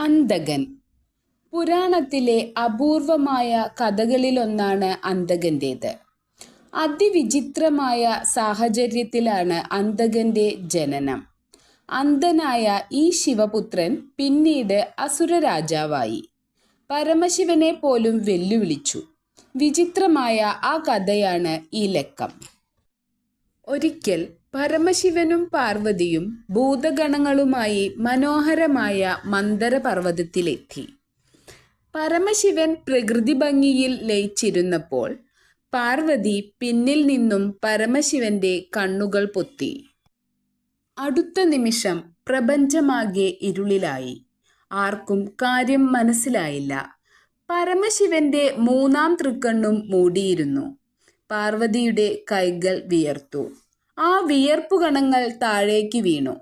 അന്തകൻ. പുരാണത്തിലെ അപൂർവമായ കഥകളിലൊന്നാണ് അന്തകന്റേത്. അതിവിചിത്രമായ സാഹചര്യത്തിലാണ് അന്തകന്റെ ജനനം. അന്ധനായ ഈ ശിവപുത്രൻ പിന്നീട് അസുര രാജാവായി. പരമശിവനെ പോലും വെല്ലുവിളിച്ചു. വിചിത്രമായ ആ കഥയാണ് ഈ ലക്കം. ഒരിക്കൽ പരമശിവനും പാർവതിയും ഭൂതഗണങ്ങളുമായി മനോഹരമായ മന്ദര പർവ്വതത്തിലെത്തി. പരമശിവൻ പ്രകൃതി ഭംഗിയിൽ ലയിച്ചിരുന്നപ്പോൾ പാർവതി പിന്നിൽ നിന്നും പരമശിവന്റെ കണ്ണുകൾ പൊത്തി. അടുത്ത നിമിഷം പ്രപഞ്ചമാകെ ഇരുളിലായി. ആർക്കും കാര്യം മനസ്സിലായില്ല. പരമശിവന്റെ മൂന്നാം തൃക്കണ്ണും മൂടിയിരുന്നു. പാർവതിയുടെ കൈകൾ വിയർത്തു. ആ വിയർപ്പുകണങ്ങൾ താഴേക്ക് വീണു.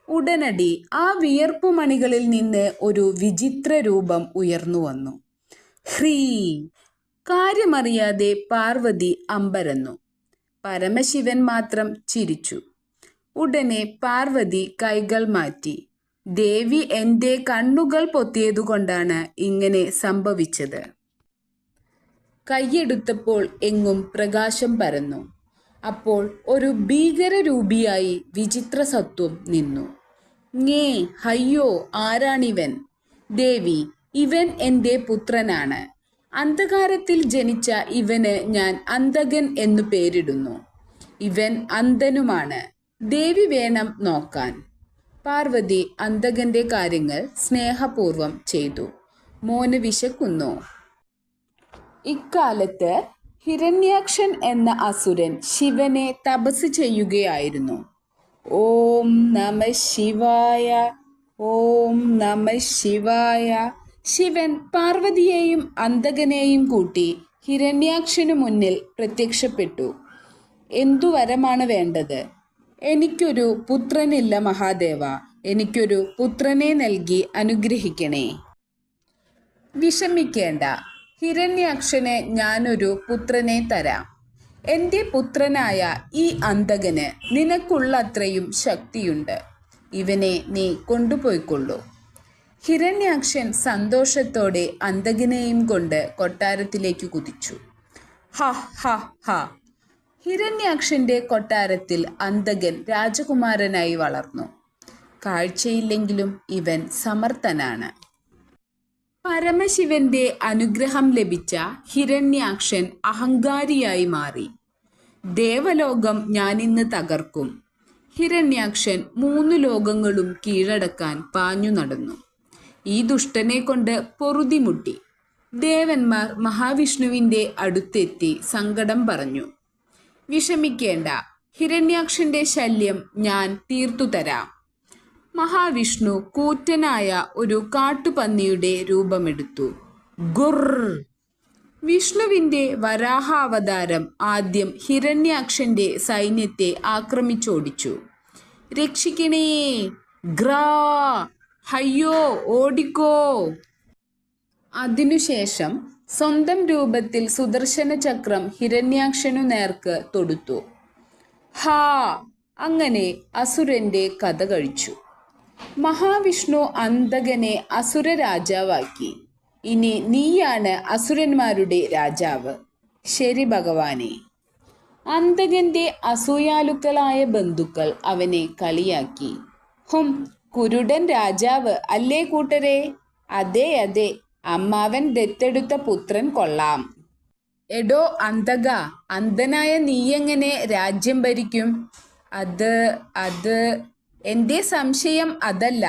ഉടനടി ആ വിയർപ്പുമണികളിൽ നിന്ന് ഒരു വിചിത്ര രൂപം ഉയർന്നു വന്നു. ഹ്രീ! കാര്യമറിയാതെ പാർവതി അമ്പരന്നു. പരമശിവൻ മാത്രം ചിരിച്ചു. ഉടനെ പാർവതി കൈകൾ മാറ്റി. ദേവി എൻ്റെ കണ്ണുകൾ പൊത്തിയതുകൊണ്ടാണ് ഇങ്ങനെ സംഭവിച്ചത്. കൈയെടുത്തപ്പോൾ എങ്ങും പ്രകാശം പരന്നു. അപ്പോൾ ഒരു ഭീകരരൂപിയായി വിചിത്ര സത്വം നിന്നു. ഞേ ഹയ്യോ, ആരാണിവൻ? ദേവി, ഇവൻ എൻ്റെ പുത്രനാണ്. അന്ധകാരത്തിൽ ജനിച്ച ഇവന് ഞാൻ അന്തകൻ എന്നു പേരിടുന്നു. ഇവൻ അന്ധനുമാണ്. ദേവി വേണം നോക്കാൻ. പാർവതി അന്തകന്റെ കാര്യങ്ങൾ സ്നേഹപൂർവം ചെയ്തു. മോന് വിശക്കുന്നു. ഇക്കാലത്ത് ഹിരണ്യാക്ഷൻ എന്ന അസുരൻ ശിവനെ തപസ് ചെയ്യുകയായിരുന്നു. ഓം നമ ശിവായ, ഓം നമ ശിവായ. ശിവൻ പാർവതിയെയും അന്തകനെയും കൂട്ടി ഹിരണ്യാക്ഷനു മുന്നിൽ പ്രത്യക്ഷപ്പെട്ടു. എന്തു വരമാണ് വേണ്ടത്? എനിക്കൊരു പുത്രനില്ല മഹാദേവ. എനിക്കൊരു പുത്രനെ നൽകി അനുഗ്രഹിക്കണേ. വിഷമിക്കേണ്ട, ഹിരണ്യാക്ഷന് ഞാനൊരു പുത്രനെ തരാം. എൻ്റെ പുത്രനായ ഈ അന്തകന് നിനക്കുള്ളത്രയും ശക്തിയുണ്ട്. ഇവനെ നീ കൊണ്ടുപോയിക്കൊള്ളൂ. ഹിരണ്യാക്ഷൻ സന്തോഷത്തോടെ അന്തകനെയും കൊണ്ട് കൊട്ടാരത്തിലേക്ക് കുതിച്ചു. ഹ ഹ ഹ! ഹിരണ്യാക്ഷന്റെ കൊട്ടാരത്തിൽ അന്തകൻ രാജകുമാരനായി വളർന്നു. കാഴ്ചയില്ലെങ്കിലും ഇവൻ സമർത്ഥനാണ്. പരമശിവന്റെ അനുഗ്രഹം ലഭിച്ച ഹിരണ്യാക്ഷൻ അഹങ്കാരിയായി മാറി. ദേവലോകം ഞാനിന്ന് തകർക്കും. ഹിരണ്യാക്ഷൻ 3 ലോകങ്ങളും കീഴടക്കാൻ പാഞ്ഞു നടന്നു. ഈ ദുഷ്ടനെ കൊണ്ട് പൊറുതിമുട്ടി. ദേവന്മാർ മഹാവിഷ്ണുവിന്റെ അടുത്തെത്തി സങ്കടം പറഞ്ഞു. വിഷമിക്കേണ്ട, ഹിരണ്യാക്ഷന്റെ ശല്യം ഞാൻ തീർത്തുതരാം. മഹാവിഷ്ണു കൂറ്റനായ ഒരു കാട്ടുപന്നിയുടെ രൂപമെടുത്തു. ഗുർ! വിഷ്ണുവിന്റെ വരാഹാവതാരം ആദ്യം ഹിരണ്യാക്ഷന്റെ സൈന്യത്തെ ആക്രമിച്ചോടിച്ചു. രക്ഷിക്കണേ! ഗ്രാ! ഹയ്യോ, ഓടിക്കോ! അതിനുശേഷം സ്വന്തം രൂപത്തിൽ സുദർശന ചക്രം ഹിരണ്യാക്ഷനു നേർക്ക് തൊടുത്തു. ഹാ! അങ്ങനെ അസുരന്റെ കഥ കഴിച്ചു. മഹാവിഷ്ണു അന്തകനെ അസുര രാജാവാക്കി. ഇനി നീയാണ് അസുരന്മാരുടെ രാജാവ്. ശരി ഭഗവാനെ. അന്തകന്റെ അസൂയാലുക്കളായ ബന്ധുക്കൾ അവനെ കളിയാക്കി. കുരുടൻ രാജാവ് അല്ലേ കൂട്ടരെ? അതെ അതെ, അമ്മാവൻ ദത്തെടുത്ത പുത്രൻ കൊള്ളാം. എടോ അന്തക, അന്ധനായ നീയെങ്ങനെ രാജ്യം ഭരിക്കും? അത് എൻ്റെ സംശയം അതല്ല.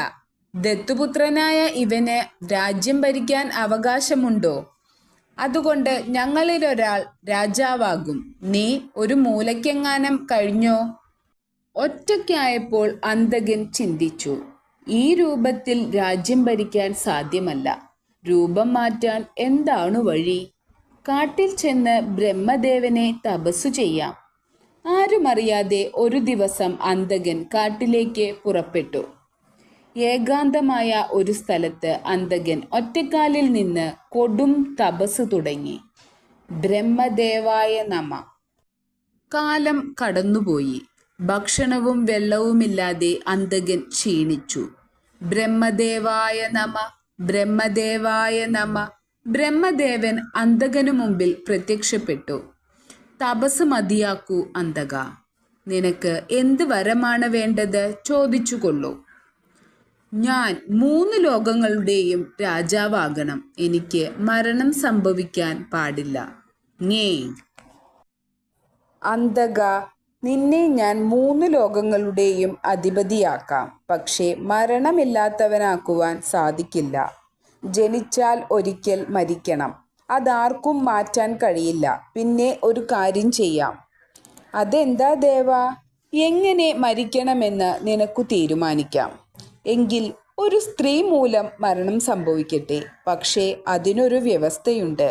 ദത്തുപുത്രനായ ഇവന് രാജ്യം ഭരിക്കാൻ അവകാശമുണ്ടോ? അതുകൊണ്ട് ഞങ്ങളിലൊരാൾ രാജാവാകും. നീ ഒരു മൂലയ്ക്കെങ്ങാനും കഴിഞ്ഞോ? ഒറ്റയ്ക്കായപ്പോൾ അന്തകൻ ചിന്തിച്ചു. ഈ രൂപത്തിൽ രാജ്യം ഭരിക്കാൻ സാധ്യമല്ല. രൂപം മാറ്റാൻ എന്താണ് വഴി? കാട്ടിൽ ചെന്ന് ബ്രഹ്മദേവനെ തപസ്സു ചെയ്യാം. ആരുമറിയാതെ ഒരു ദിവസം അന്തകൻ കാട്ടിലേക്ക് പുറപ്പെട്ടു. ഏകാന്തമായ ഒരു സ്ഥലത്ത് അന്തകൻ ഒറ്റക്കാലിൽ നിന്ന് കൊടും തപസ് തുടങ്ങി. ബ്രഹ്മദേവായ നമ. കാലം കടന്നുപോയി. ഭക്ഷണവും വെള്ളവുമില്ലാതെ അന്തകൻ ക്ഷീണിച്ചു. ബ്രഹ്മദേവായ നമ, ബ്രഹ്മദേവായ നമ. ബ്രഹ്മദേവൻ അന്തകനു മുമ്പിൽ പ്രത്യക്ഷപ്പെട്ടു. തപസ് മതിയാക്കൂ അന്തക. നിനക്ക് എന്ത് വരമാണ് വേണ്ടത്? ചോദിച്ചുകൊള്ളൂ. ഞാൻ 3 ലോകങ്ങളുടെയും രാജാവാകണം. എനിക്ക് മരണം സംഭവിക്കാൻ പാടില്ല. ഞേ അന്തക, നിന്നെ ഞാൻ 3 ലോകങ്ങളുടെയും അധിപതിയാക്കാം. പക്ഷേ മരണമില്ലാത്തവനാക്കുവാൻ സാധിക്കില്ല. ജനിച്ചാൽ ഒരിക്കൽ മരിക്കണം. അതാർക്കും മാറ്റാൻ കഴിയില്ല. പിന്നെ ഒരു കാര്യം ചെയ്യാം. അതെന്താ ദേവാ? എങ്ങനെ മരിക്കണമെന്ന് നിനക്കു തീരുമാനിക്കാം. എങ്കിൽ ഒരു സ്ത്രീ മൂലം മരണം സംഭവിക്കട്ടെ. പക്ഷേ അതിനൊരു വ്യവസ്ഥയുണ്ട്.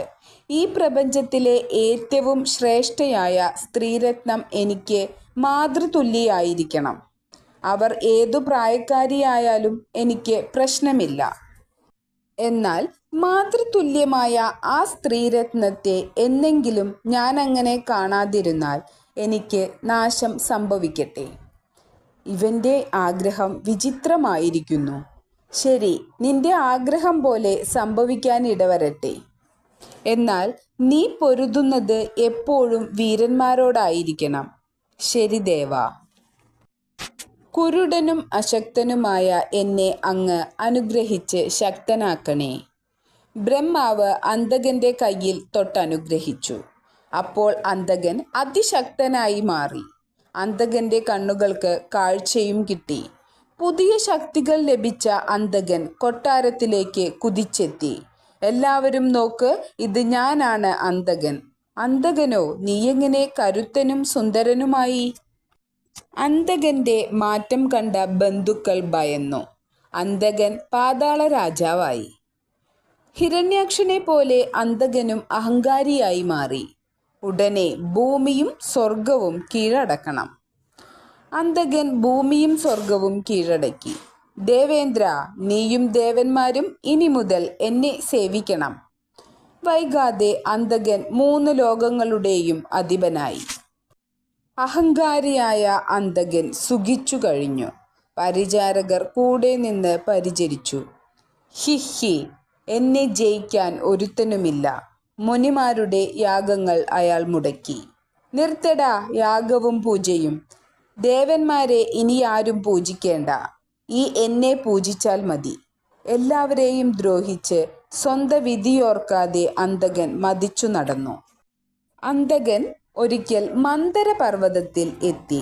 ഈ പ്രപഞ്ചത്തിലെ ഏറ്റവും ശ്രേഷ്ഠയായ സ്ത്രീരത്നം എനിക്ക് മാതൃതുല്യയായിരിക്കണം. അവർ ഏതു പ്രായക്കാരിയായാലും എനിക്ക് പ്രശ്നമില്ല. എന്നാൽ മാതൃതുല്യമായ ആ സ്ത്രീരത്നത്തെ എന്നെങ്കിലും ഞാനങ്ങനെ കാണാതിരുന്നാൽ എനിക്ക് നാശം സംഭവിക്കട്ടെ. ഇവൻ്റെ ആഗ്രഹം വിചിത്രമായിരിക്കുന്നു. ശരി, നിന്റെ ആഗ്രഹം പോലെ സംഭവിക്കാനിടവരട്ടെ. എന്നാൽ നീ പൊരുതുന്നത് എപ്പോഴും വീരന്മാരോടായിരിക്കണം. ശരി ദേവാ. കുരുടനും അശക്തനുമായ എന്നെ അങ്ങ് അനുഗ്രഹിച്ച് ശക്തനാക്കണേ. ബ്രഹ്മാവ് അന്തകന്റെ കയ്യിൽ തൊട്ടനുഗ്രഹിച്ചു. അപ്പോൾ അന്തകൻ അതിശക്തനായി മാറി. അന്തകന്റെ കണ്ണുകൾക്ക് കാഴ്ചയും കിട്ടി. പുതിയ ശക്തികൾ ലഭിച്ച അന്തകൻ കൊട്ടാരത്തിലേക്ക് കുതിച്ചെത്തി. എല്ലാവരും നോക്ക്, ഇത് ഞാനാണ് അന്തകൻ. അന്തകനോ, നീയെങ്ങനെ കരുത്തനും സുന്ദരനുമായി? അന്തകന്റെ മാറ്റം കണ്ട ബന്ധുക്കൾ ഭയന്നു. അന്തകൻ പാതാള രാജാവായി. ഹിരണ്യാക്ഷനെ പോലെ അന്തകനും അഹങ്കാരിയായി മാറി. ഉടനെ ഭൂമിയും സ്വർഗവും കീഴടക്കണം. അന്തകൻ ഭൂമിയും സ്വർഗവും കീഴടക്കി. ദേവേന്ദ്ര, നീയും ദേവന്മാരും ഇനി മുതൽ എന്നെ സേവിക്കണം. വൈകാതെ അന്തകൻ 3 ലോകങ്ങളുടെയും അധിപനായി. അഹങ്കാരിയായ അന്തകൻ സുഖിച്ചു കഴിഞ്ഞു. പരിചാരകർ കൂടെ നിന്ന് പരിചരിച്ചു. ഹിഹി, എന്നെ ജയിക്കാൻ ഒരുത്തനുമില്ല. മുനിമാരുടെ യാഗങ്ങൾ അയാൾ മുടക്കി. നിർത്തടാ യാഗവും പൂജയും. ദേവന്മാരെ ഇനി ആരും പൂജിക്കേണ്ട. ഈ എന്നെ പൂജിച്ചാൽ മതി. എല്ലാവരെയും ദ്രോഹിച്ച് സ്വന്തം വിധിയോർക്കാതെ അന്തകൻ മതിച്ചു നടന്നു. അന്തകൻ ഒരിക്കൽ മന്ദര പർവ്വതത്തിൽ എത്തി.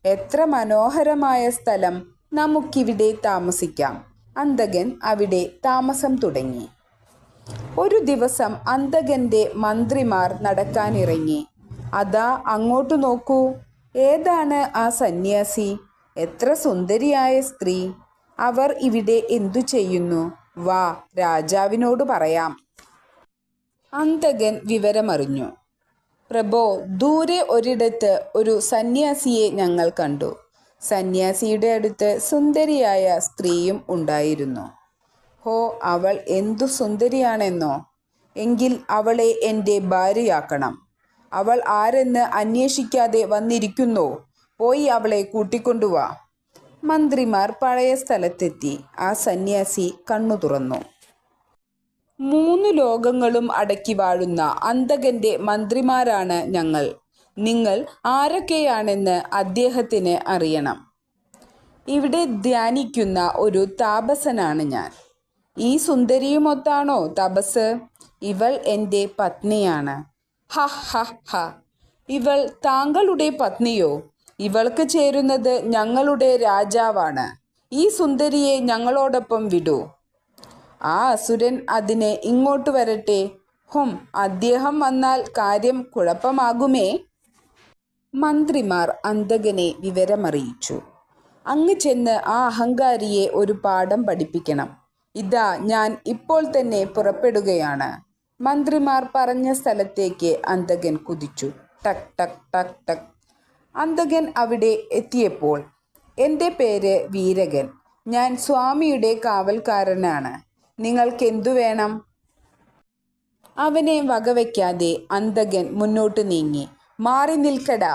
എത്ര മനോഹരമായ സ്ഥലം! നമുക്കിവിടെ താമസിക്കാം. അന്തകൻ അവിടെ താമസം തുടങ്ങി. ഒരു ദിവസം അന്തകന്റെ മന്ത്രിമാർ നടക്കാനിറങ്ങി. അതാ അങ്ങോട്ട് നോക്കൂ. ഏതാണ് ആ സന്യാസി? എത്ര സുന്ദരിയായ സ്ത്രീ! അവർ ഇവിടെ എന്തു ചെയ്യുന്നു? വാ, രാജാവിനോട് പറയാം. അന്തകൻ വിവരമറിഞ്ഞു. പ്രഭോ, ദൂരെ ഒരിടത്ത് ഒരു സന്യാസിയെ ഞങ്ങൾ കണ്ടു. സന്യാസിയുടെ അടുത്ത് സുന്ദരിയായ സ്ത്രീയും ഉണ്ടായിരുന്നു. ഹോ, അവൾ എന്തു സുന്ദരിയാണെന്നോ! എങ്കിൽ അവളെ എൻ്റെ ഭാര്യയാക്കണം. അവൾ ആരെന്ന് അന്വേഷിക്കാതെ വന്നിരിക്കുന്നോ? പോയി അവളെ കൂട്ടിക്കൊണ്ടുവാ. മന്ത്രിമാർ പഴയ സ്ഥലത്തെത്തി. ആ സന്യാസി കണ്ണു തുറന്നു. 3 ലോകങ്ങളും അടക്കി വാഴുന്ന അന്തകന്റെ മന്ത്രിമാരാണ് ഞങ്ങൾ. നിങ്ങൾ ആരൊക്കെയാണെന്ന് അദ്ദേഹത്തിന് അറിയണം. ഇവിടെ ധ്യാനിക്കുന്ന ഒരു താപസനാണ് ഞാൻ. ഈ സുന്ദരിയുമൊത്താണോ തപസ്? ഇവൾ എൻ്റെ പത്നിയാണ്. ഹ ഹ ഹ. ഇവൾ താങ്കളുടെ പത്നിയോ? ഇവൾക്ക് ചേരുന്നത് ഞങ്ങളുടെ രാജാവാണ്. ഈ സുന്ദരിയെ ഞങ്ങളോടൊപ്പം വിടൂ. ആ അസുരൻ അതിനെ ഇങ്ങോട്ട് വരട്ടെ. അദ്ദേഹം വന്നാൽ കാര്യം കുഴപ്പമാകുമേ. മന്ത്രിമാർ അന്തകനെ വിവരമറിയിച്ചു. അങ്ങ് ചെന്ന് ആ അഹങ്കാരിയെ ഒരു പാഠം പഠിപ്പിക്കണം. ഇതാ ഞാൻ ഇപ്പോൾ തന്നെ പുറപ്പെടുകയാണ്. മന്ത്രിമാർ പറഞ്ഞ സ്ഥലത്തേക്ക് അന്തകൻ കുതിച്ചു. ടക് ടക് ടക് ടക്. അന്തകൻ അവിടെ എത്തിയപ്പോൾ, എൻ്റെ പേര് വീരകൻ. ഞാൻ സ്വാമിയുടെ കാവൽക്കാരനാണ്. നിങ്ങൾക്കെന്തു വേണം? അവനെ വകവയ്ക്കാതെ അന്തകൻ മുന്നോട്ട് നീങ്ങി. മാറി നിൽക്കടാ!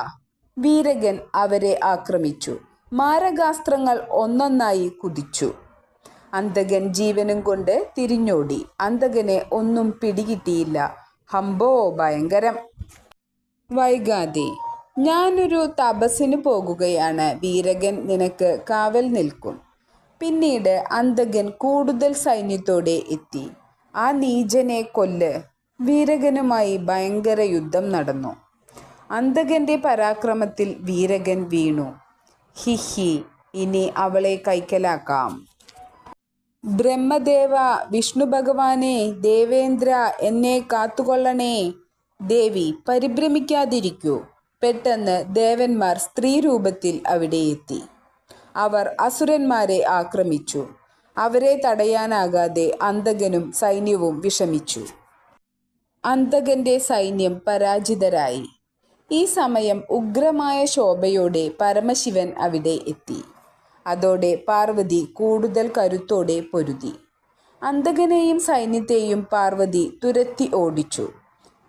വീരകൻ അവരെ ആക്രമിച്ചു. മാരകാസ്ത്രങ്ങൾ ഒന്നൊന്നായി കുതിച്ചു. അന്തകൻ ജീവനും കൊണ്ട് തിരിഞ്ഞോടി. അന്തകന് ഒന്നും പിടികിട്ടിയില്ല. ഹമ്പോ ഭയങ്കരം! വൈകാതെ ഞാനൊരു തപസ്സിന് പോകുകയാണ്. വീരകൻ നിനക്ക് കാവൽ നിൽക്കും. പിന്നീട് അന്തകൻ കൂടുതൽ സൈന്യത്തോടെ എത്തി. ആ നീചനെ കൊല്ല്. വീരകനുമായി ഭയങ്കര യുദ്ധം നടന്നു. അന്തകന്റെ പരാക്രമത്തിൽ വീരകൻ വീണു. ഹിഹി, ഇനി അവളെ കൈക്കലാക്കാം. ബ്രഹ്മദേവ, വിഷ്ണു ഭഗവാനെ, ദേവേന്ദ്ര, എന്നെ കാത്തുകൊള്ളണേ. ദേവി, പരിഭ്രമിക്കാതിരിക്കൂ. പെട്ടെന്ന് ദേവന്മാർ സ്ത്രീരൂപത്തിൽ അവിടെ എത്തി. അവർ അസുരന്മാരെ ആക്രമിച്ചു. അവരെ തടയാനാകാതെ അന്തകനും സൈന്യവും വിഷമിച്ചു. അന്തകന്റെ സൈന്യം പരാജിതരായി. ഈ സമയം ഉഗ്രമായ ശോഭയോടെ പരമശിവൻ അവിടെ എത്തി. അതോടെ പാർവതി കൂടുതൽ കരുത്തോടെ പൊരുതി. അന്തകനെയും സൈന്യത്തെയും പാർവതി തുരത്തി ഓടിച്ചു.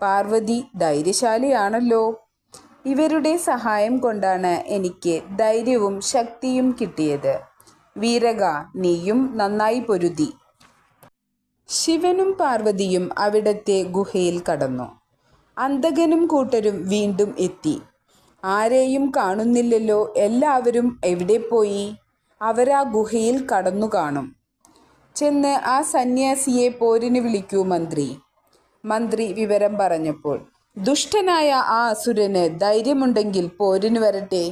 പാർവതി ധൈര്യശാലിയാണല്ലോ. ഇവരുടെ സഹായം കൊണ്ടാണ് എനിക്ക് ധൈര്യവും ശക്തിയും കിട്ടിയത്. വീരക, നീയും നന്നായി പൊരുതി. ശിവനും പാർവതിയും അവിടത്തെ ഗുഹയിൽ കടന്നു. അന്തകനും കൂട്ടരും വീണ്ടും എത്തി. ആരെയും കാണുന്നില്ലല്ലോ. എല്ലാവരും എവിടെ പോയി? അവരാ ഗുഹയിൽ കടന്നു കാണും. ചെന്ന് ആ സന്യാസിയെ പോരിന് വിളിക്കൂ മന്ത്രി. മന്ത്രി വിവരം പറഞ്ഞപ്പോൾ, ദുഷ്ടനായ ആ അസുരന് ധൈര്യമുണ്ടെങ്കിൽ പോരിന് വരട്ടെ.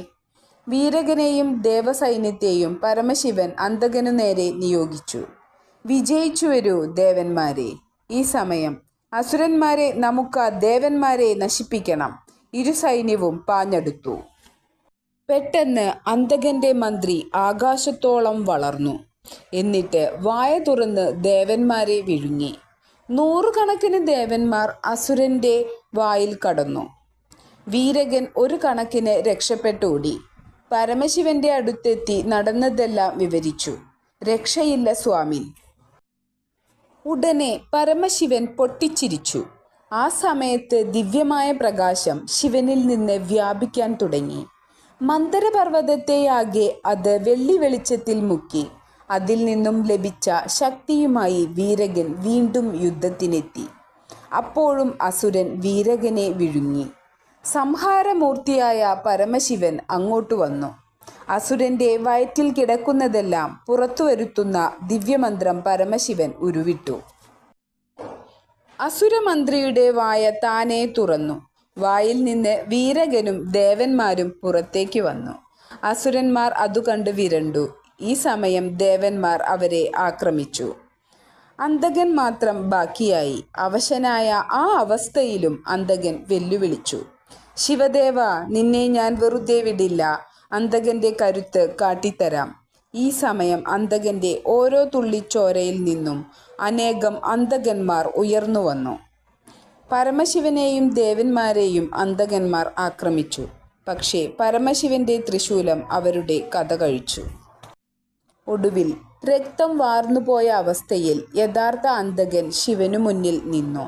വീരകനെയും ദേവസൈന്യത്തെയും പരമശിവൻ അന്തകനു നേരെ നിയോഗിച്ചു. വിജയിച്ചു വരൂ ദേവന്മാരെ. ഈ സമയം അസുരന്മാരെ നമുക്ക് ആ ദേവന്മാരെ നശിപ്പിക്കണം. ഇരു സൈന്യവും പാഞ്ഞെടുത്തു. പെട്ടെന്ന് അന്തകന്റെ മന്ത്രി ആകാശത്തോളം വളർന്നു. എന്നിട്ട് വായ തുറന്ന് ദേവന്മാരെ വിഴുങ്ങി. 100 കണക്കിന് ദേവന്മാർ അസുരന്റെ വായിൽ കടന്നു. വീരകൻ ഒരു കണക്കിന് രക്ഷപ്പെട്ടോടി. പരമശിവന്റെ അടുത്തെത്തി നടന്നതെല്ലാം വിവരിച്ചു. രക്ഷയില്ല സ്വാമി. ഉടനെ പരമശിവൻ പൊട്ടിച്ചിരിച്ചു. ആ സമയത്ത് ദിവ്യമായ പ്രകാശം ശിവനിൽ നിന്ന് വ്യാപിക്കാൻ തുടങ്ങി. മന്ദരപർവ്വതത്തെയാകെ അത് വെള്ളി വെളിച്ചത്തിൽ മുക്കി. അതിൽ നിന്നും ലഭിച്ച ശക്തിയുമായി വീരകൻ വീണ്ടും യുദ്ധത്തിനെത്തി. അപ്പോഴും അസുരൻ വീരകനെ വിഴുങ്ങി. സംഹാരമൂർത്തിയായ പരമശിവൻ അങ്ങോട്ട് വന്നു. അസുരന്റെ വയറ്റിൽ കിടക്കുന്നതെല്ലാം പുറത്തു വരുത്തുന്ന ദിവ്യമന്ത്രം പരമശിവൻ ഉരുവിട്ടു. അസുരമന്ത്രിയുടെ വായ താനേ തുറന്നു. വായിൽ നിന്ന് വീരകനും ദേവന്മാരും പുറത്തേക്ക് വന്നു. അസുരന്മാർ അതു കണ്ട് വിരണ്ടു. ഈ സമയം ദേവന്മാർ അവരെ ആക്രമിച്ചു. അന്തകൻ മാത്രം ബാക്കിയായി. അവശനായ ആ അവസ്ഥയിലും അന്തകൻ വെല്ലുവിളിച്ചു. ശിവദേവ, നിന്നെ ഞാൻ വെറുതെ വിടില്ല. അന്തകന്റെ കരുത്ത് കാട്ടിത്തരാം. ഈ സമയം അന്തകന്റെ ഓരോ തുള്ളി ചോരയിൽ നിന്നും അനേകം അന്തകന്മാർ ഉയർന്നു വന്നു. പരമശിവനെയും ദേവന്മാരെയും അന്തകന്മാർ ആക്രമിച്ചു. പക്ഷേ പരമശിവന്റെ ത്രിശൂലം അവരുടെ കഥ കഴിച്ചു. ഒടുവിൽ രക്തം വാർന്നുപോയ അവസ്ഥയിൽ യഥാർത്ഥ അന്തകൻ ശിവനു മുന്നിൽ നിന്നു.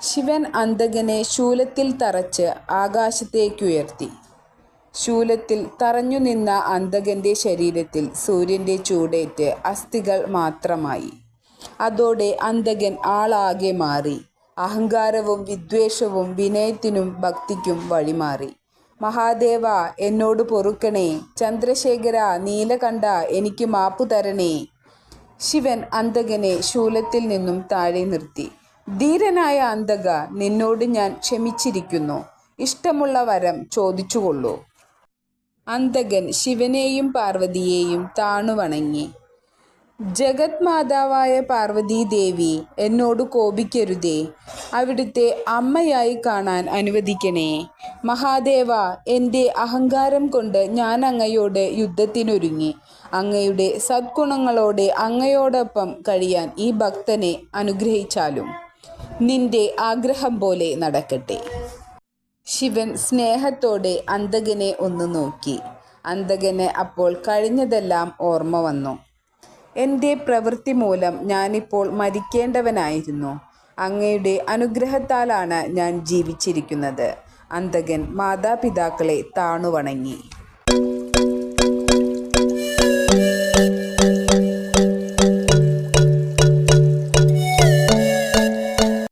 ശിവൻ അന്തകനെ ശൂലത്തിൽ തറച്ച് ആകാശത്തേക്കുയർത്തി. ശൂലത്തിൽ തറഞ്ഞു നിന്ന അന്തകന്റെ ശരീരത്തിൽ സൂര്യന്റെ ചൂടേറ്റ് അസ്ഥികൾ മാത്രമായി. അതോടെ അന്തകൻ ആളാകെ മാറി. അഹങ്കാരവും വിദ്വേഷവും വിനയത്തിനും ഭക്തിക്കും വഴിമാറി. മഹാദേവ, എന്നോട് പൊറുക്കണേ. ചന്ദ്രശേഖര, നീലകണ്ഠ, എനിക്ക് മാപ്പു തരണേ. ശിവൻ അന്തകനെ ശൂലത്തിൽ നിന്നും താഴെ നിർത്തി. ധീരനായ അന്തക, നിന്നോട് ഞാൻ ക്ഷമിച്ചിരിക്കുന്നു. ഇഷ്ടമുള്ള വരം ചോദിച്ചുകൊള്ളൂ. അന്തകൻ ശിവനെയും പാർവതിയെയും താണു വണങ്ങി. ജഗത് മാതാവായ പാർവതീദേവി, എന്നോട് കോപിക്കരുതേ. അവിടുത്തെ അമ്മയായി കാണാൻ അനുവദിക്കണേ. മഹാദേവ, എൻ്റെ അഹങ്കാരം കൊണ്ട് ഞാൻ അങ്ങയോട് യുദ്ധത്തിനൊരുങ്ങി. അങ്ങയുടെ സദ്ഗുണങ്ങളോടെ അങ്ങയോടൊപ്പം കഴിയാൻ ഈ ഭക്തനെ അനുഗ്രഹിച്ചാലും. നിന്റെ ആഗ്രഹം പോലെ നടക്കട്ടെ. ശിവൻ സ്നേഹത്തോടെ അന്തകനെ ഒന്ന് നോക്കി. അന്തകന് അപ്പോൾ കഴിഞ്ഞതെല്ലാം ഓർമ്മ വന്നു. എൻ്റെ പ്രവൃത്തി മൂലം ഞാനിപ്പോൾ മരിക്കേണ്ടവനായിരുന്നു. അങ്ങയുടെ അനുഗ്രഹത്താലാണ് ഞാൻ ജീവിച്ചിരിക്കുന്നത്. അന്തകൻ മാതാപിതാക്കളെ താണു വണങ്ങി.